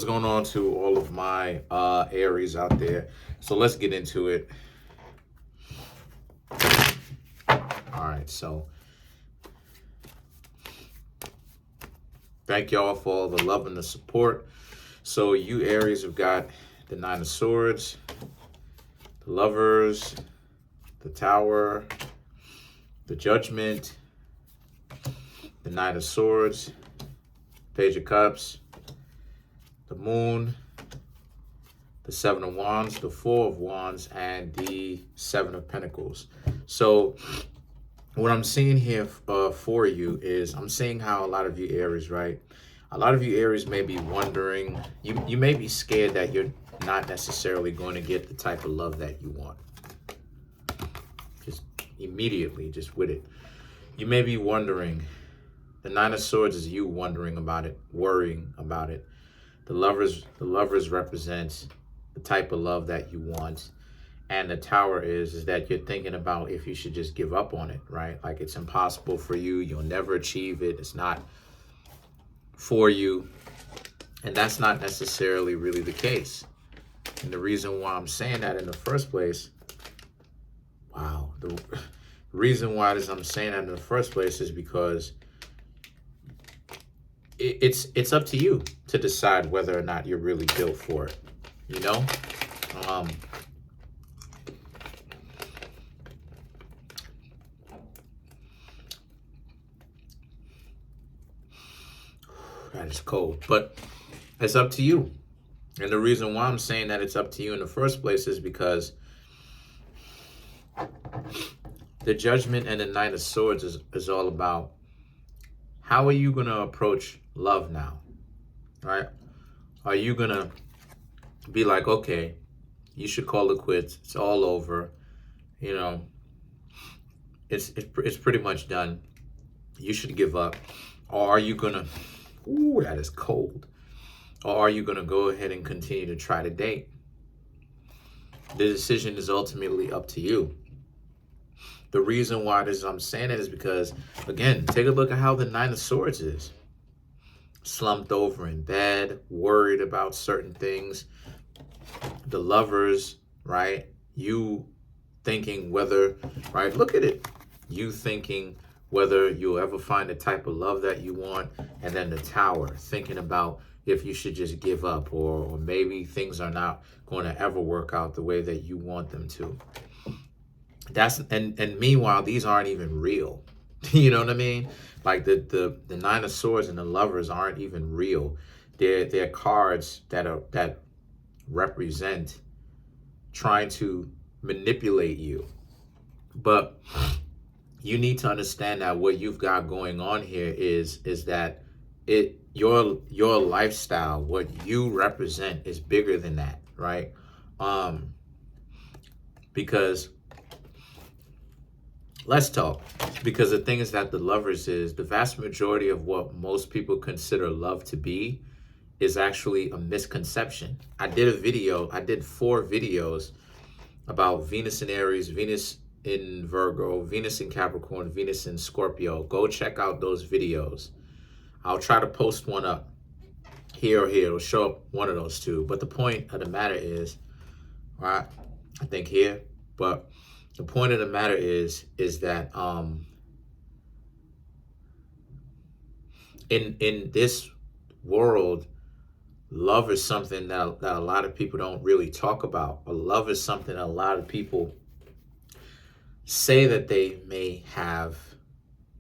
What's going on to all of my Aries out there? So let's get into it. All right, so thank y'all for all the love and the support. So you Aries have got the Nine of Swords, the Lovers, the Tower, the Judgment, the Knight of Swords, Page of Cups, the Moon, the Seven of Wands, the Four of Wands, and the Seven of Pentacles. So what I'm seeing here for you is I'm seeing how a lot of you Aries, right? A lot of you Aries may be wondering, you may be scared that you're not necessarily going to get the type of love that you want. Just immediately, just with it. You may be wondering, the Nine of Swords is you wondering about it, worrying about it. The lovers represents the type of love that you want. And the Tower is that you're thinking about if you should just give up on it, right? Like it's impossible for you. You'll never achieve it. It's not for you. And that's not necessarily really the case. And the reason why I'm saying that in the first place, wow, the reason why I'm saying that in the first place is because it's up to you to decide whether or not you're really built for it, you know? That is cold, but it's up to you. And the reason why I'm saying that it's up to you in the first place is because the Judgment and the Knight of Swords is all about how are you going to approach love now, right? Are you going to be like, okay, you should call it quits. It's all over. You know, it's pretty much done. You should give up. Or are you going to, ooh, that is cold. Or are you going to go ahead and continue to try to date? The decision is ultimately up to you. The reason why I'm saying it is because, again, take a look at how the Nine of Swords is. Slumped over in bed, worried about certain things. The Lovers, right? You thinking whether, right? Look at it. You thinking whether you'll ever find the type of love that you want. And then the Tower, thinking about if you should just give up or maybe things are not going to ever work out the way that you want them to. And meanwhile, these aren't even real. You know what I mean? Like the Nine of Swords and the Lovers aren't even real. They're cards that represent trying to manipulate you. But you need to understand that what you've got going on here is that your lifestyle, what you represent, is bigger than that, right? Because let's talk. Because the thing is that the Lovers is the vast majority of what most people consider love to be is actually a misconception. I did 4 videos about Venus in Aries, Venus in Virgo, Venus in Capricorn, Venus in Scorpio. Go check out those videos. I'll try to post one up here or here. It'll show up one of those two. But the point of the matter is, right, I think here, but the point of the matter is that in this world, love is something that a lot of people don't really talk about. Love is something that a lot of people say that they may have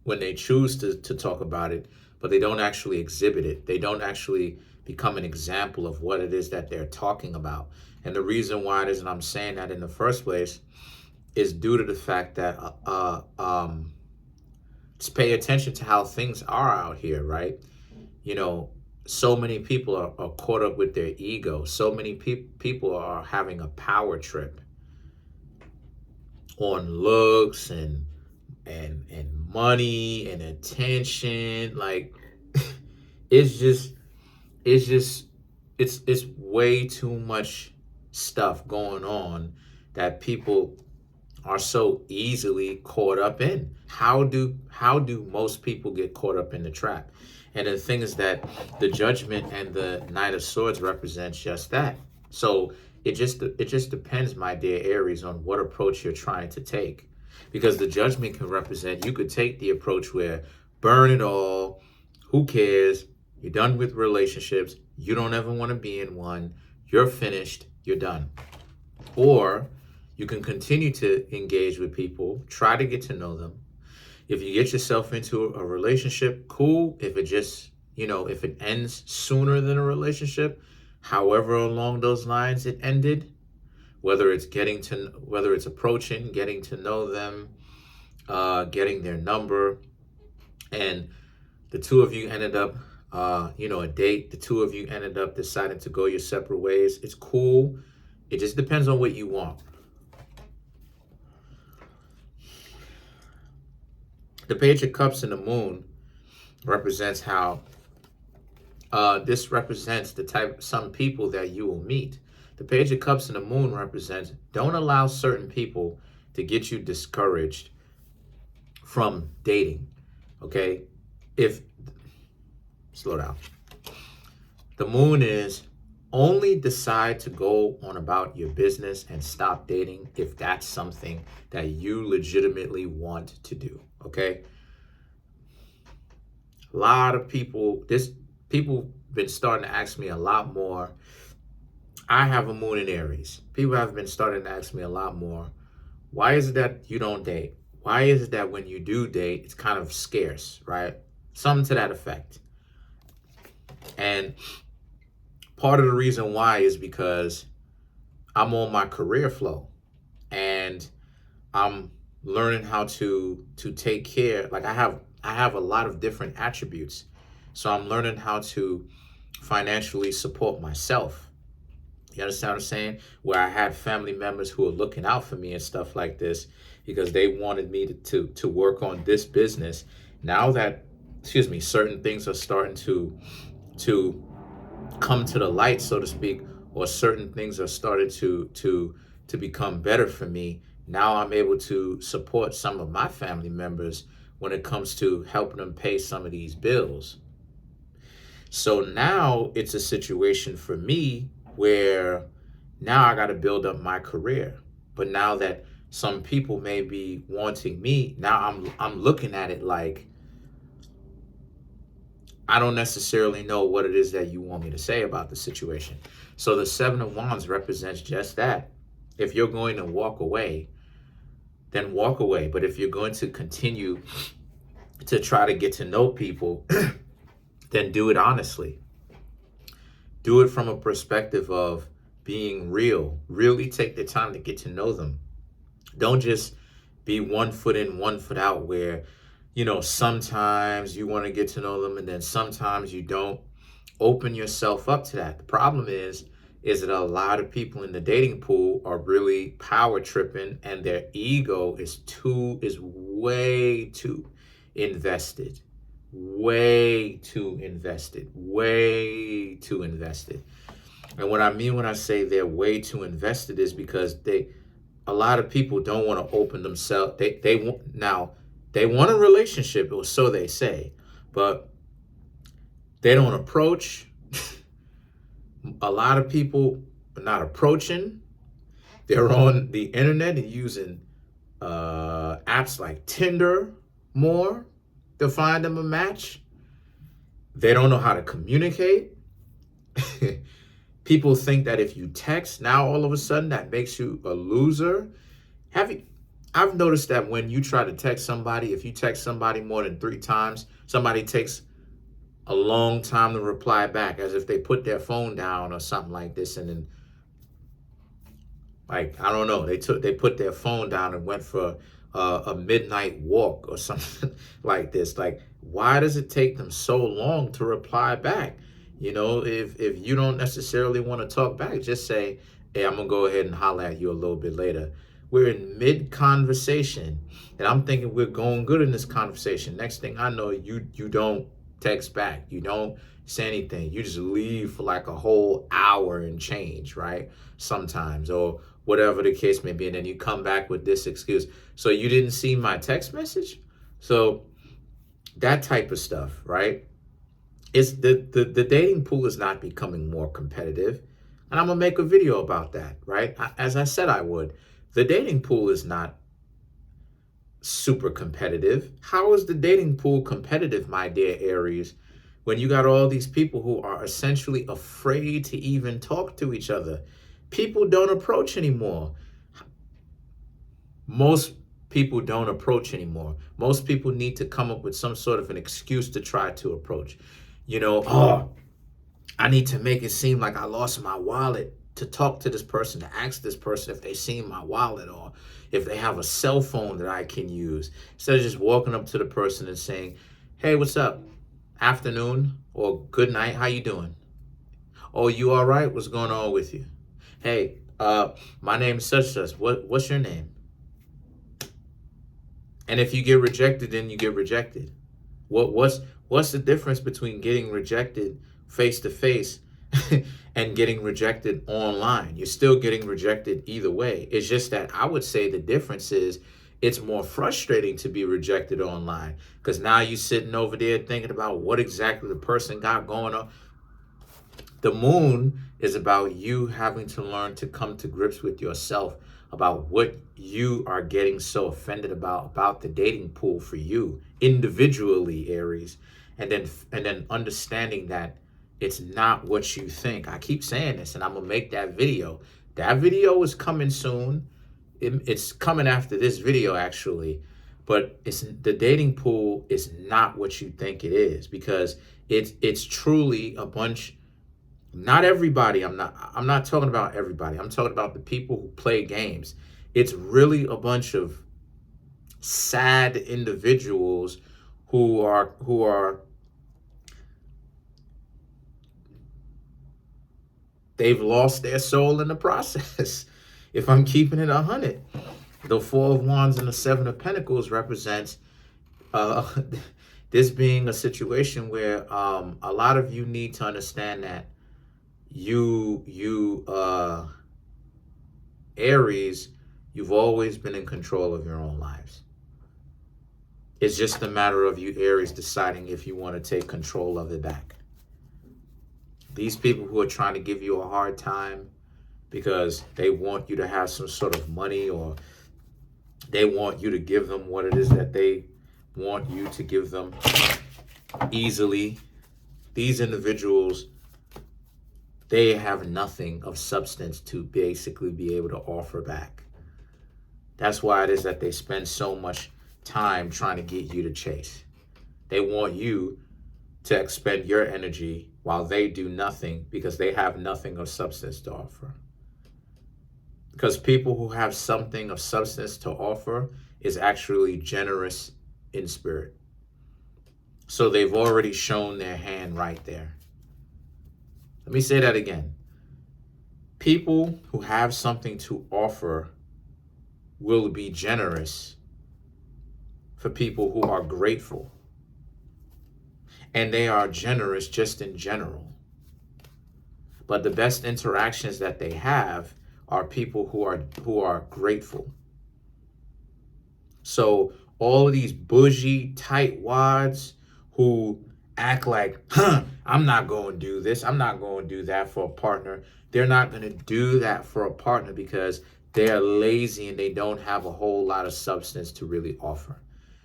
when they choose to talk about it, but they don't actually exhibit it. They don't actually become an example of what it is that they're talking about. And the reason why it is that I'm saying that in the first place is due to the fact that just pay attention to how things are out here, right? You know, so many people are caught up with their ego. So many people are having a power trip on looks and money and attention. Like it's way too much stuff going on that people are so easily caught up in. How do most people get caught up in the trap? And the thing is that the Judgment and the Knight of Swords represents just that. So it just depends, my dear Aries, on what approach you're trying to take. Because the Judgment can represent, you could take the approach where burn it all, who cares, you're done with relationships, you don't ever want to be in one, you're finished, you're done. Or you can continue to engage with people, try to get to know them. If you get yourself into a relationship, cool. If it just, if it ends sooner than a relationship, however along those lines it ended, whether it's approaching, getting to know them, getting their number, and the two of you ended up, a date, the two of you ended up deciding to go your separate ways. It's cool. It just depends on what you want. The Page of Cups and the Moon represents how this represents the type, some people that you will meet. The Page of Cups and the Moon represents, don't allow certain people to get you discouraged from dating, okay? Slow down. The Moon is, only decide to go on about your business and stop dating if that's something that you legitimately want to do, okay? A lot of people, people been starting to ask me a lot more. I have a Moon in Aries. People have been starting to ask me a lot more. Why is it that you don't date? Why is it that when you do date, it's kind of scarce, right? Something to that effect. And part of the reason why is because I'm on my career flow and I'm learning how to take care. Like I have a lot of different attributes. So I'm learning how to financially support myself. You understand what I'm saying? Where I had family members who were looking out for me and stuff like this because they wanted me to work on this business. Now that, certain things are starting to come to the light, so to speak, or certain things are starting to become better for me. Now I'm able to support some of my family members when it comes to helping them pay some of these bills. So now it's a situation for me where now I got to build up my career. But now that some people may be wanting me, now I'm looking at it like, I don't necessarily know what it is that you want me to say about the situation. So the Seven of Wands represents just that. If you're going to walk away, then walk away. But if you're going to continue to try to get to know people, then do it honestly. Do it from a perspective of being real. Really take the time to get to know them. Don't just be 1 foot in, 1 foot out where, sometimes you want to get to know them and then sometimes you don't. Open yourself up to that. The problem is that a lot of people in the dating pool are really power tripping and their ego is way too invested. Way too invested. And what I mean when I say they're way too invested is because a lot of people don't want to open themselves. They want a relationship, or so they say, but they don't approach. A lot of people are not approaching. They're on the internet and using apps like Tinder more to find them a match. They don't know how to communicate. People think that if you text, now all of a sudden that makes you a loser. I've noticed that when you try to text somebody, if you text somebody more than 3 times, somebody takes a long time to reply back, as if they put their phone down or something like this. And then, like, I don't know, they put their phone down and went for a midnight walk or something like this. Like, why does it take them so long to reply back? If you don't necessarily want to talk back, just say, hey, I'm gonna go ahead and holler at you a little bit later. We're in mid-conversation, and I'm thinking we're going good in this conversation. Next thing I know, you don't text back. You don't say anything. You just leave for like a whole hour and change, right? Sometimes, or whatever the case may be, and then you come back with this excuse. So you didn't see my text message? So that type of stuff, right? It's the dating pool is not becoming more competitive. And I'm going to make a video about that, right? As I said I would. The dating pool is not super competitive. How is the dating pool competitive, my dear Aries, when you got all these people who are essentially afraid to even talk to each other? People don't approach anymore. Most people don't approach anymore. Most people need to come up with some sort of an excuse to try to approach. Oh, I need to make it seem like I lost my wallet to talk to this person, to ask this person if they seen my wallet or if they have a cell phone that I can use. Instead of just walking up to the person and saying, hey, what's up? Afternoon or good night. How you doing? Oh, you all right? What's going on with you? Hey, my name's such. What's your name? And if you get rejected, then you get rejected. What's the difference between getting rejected face to face and getting rejected online? You're still getting rejected either way. It's just that I would say the difference is it's more frustrating to be rejected online because now you're sitting over there thinking about what exactly the person got going on. The moon is about you having to learn to come to grips with yourself about what you are getting so offended about the dating pool for you individually, Aries, and then understanding that it's not what you think. I keep saying this, and I'm gonna make that video. That video is coming soon. It's coming after this video, actually, but the dating pool is not what you think it is because it's truly a bunch. Not everybody. I'm not talking about everybody. I'm talking about the people who play games. It's really a bunch of sad individuals who are they've lost their soul in the process. If I'm keeping it 100, the Four of Wands and the Seven of Pentacles represents this being a situation where a lot of you need to understand that Aries, you've always been in control of your own lives. It's just a matter of you, Aries, deciding if you want to take control of it back. These people who are trying to give you a hard time because they want you to have some sort of money or they want you to give them what it is that they want you to give them easily. These individuals, they have nothing of substance to basically be able to offer back. That's why it is that they spend so much time trying to get you to chase. They want you to expend your energy while they do nothing because they have nothing of substance to offer. Because people who have something of substance to offer is actually generous in spirit. So they've already shown their hand right there. Let me say that again. People who have something to offer will be generous for people who are grateful. And they are generous just in general. But the best interactions that they have are people who are grateful. So all of these bougie tightwads who act like, I'm not going to do this, I'm not going to do that for a partner. They're not going to do that for a partner because they're lazy and they don't have a whole lot of substance to really offer.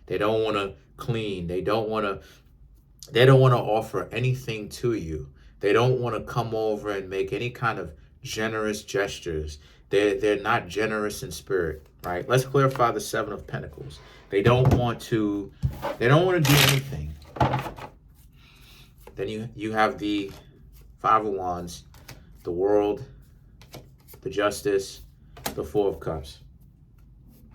They don't want to clean. They don't want to offer anything to you. They don't want to come over and make any kind of generous gestures. They're not generous in spirit, right? Let's clarify the Seven of Pentacles. They don't want to do anything. Then you have the Five of Wands, the World, the Justice, the Four of Cups.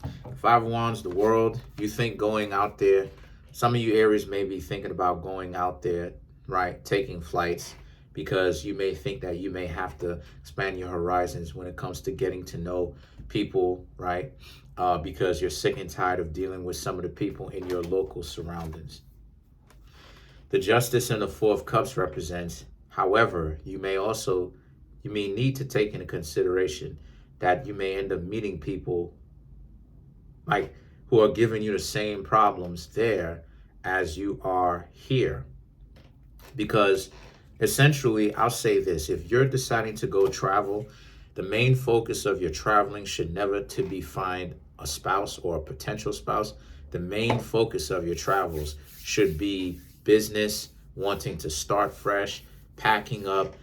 The Five of Wands, the World, you think going out there, some of you Aries may be thinking about going out there, right, taking flights, because you may think that you may have to expand your horizons when it comes to getting to know people, right, because you're sick and tired of dealing with some of the people in your local surroundings. The Justice and the Four of Cups represents, however, you may need to take into consideration that you may end up meeting people like who are giving you the same problems there as you are here. Because essentially, I'll say this, if you're deciding to go travel, the main focus of your traveling should never to be find a spouse or a potential spouse. The main focus of your travels should be business, wanting to start fresh, packing up,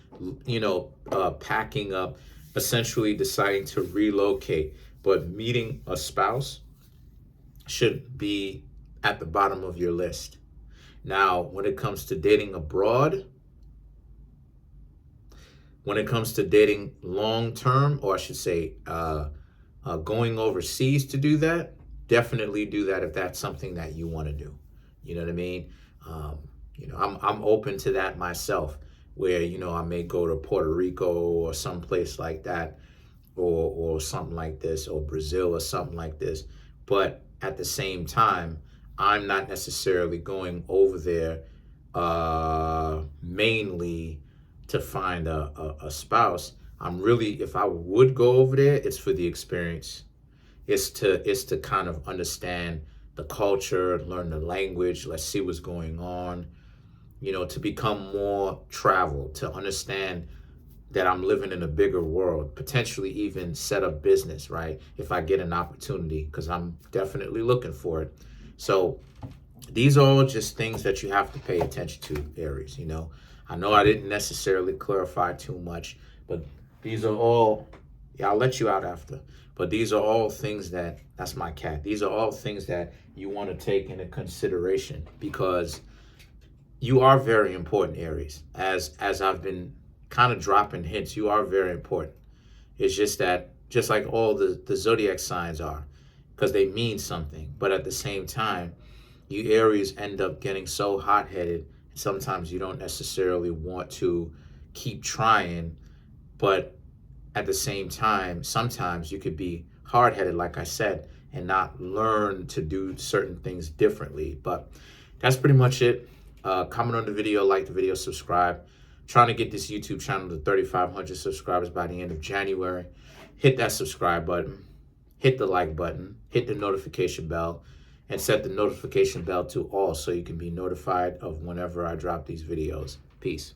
packing up, essentially deciding to relocate. But meeting a spouse should be at the bottom of your list. Now, when it comes to dating abroad, when it comes to dating long term, or I should say, going overseas to do that, definitely do that if that's something that you want to do. You know what I mean? I'm open to that myself, where I may go to Puerto Rico or someplace like that, or something like this, or Brazil or something like this. But at the same time, I'm not necessarily going over there mainly to find a spouse. I'm really, if I would go over there, it's for the experience. It's to kind of understand the culture, learn the language, let's see what's going on, to become more traveled, to understand that I'm living in a bigger world, potentially even set up business, right? If I get an opportunity, because I'm definitely looking for it. So these are all just things that you have to pay attention to, Aries. I know I didn't necessarily clarify too much, but these are all, I'll let you out after, but these are all things that's my cat. These are all things that you want to take into consideration, because you are very important, Aries. As I've been kind of dropping hints, you are very important. It's just that, just like all the zodiac signs are, because they mean something. But at the same time, you Aries end up getting so hot-headed, sometimes you don't necessarily want to keep trying, but at the same time, sometimes you could be hard-headed, like I said, and not learn to do certain things differently. But that's pretty much it. Comment on the video, like the video, subscribe. Trying to get this YouTube channel to 3,500 subscribers by the end of January. Hit that subscribe button, hit the like button, hit the notification bell, and set the notification bell to all so you can be notified of whenever I drop these videos. Peace.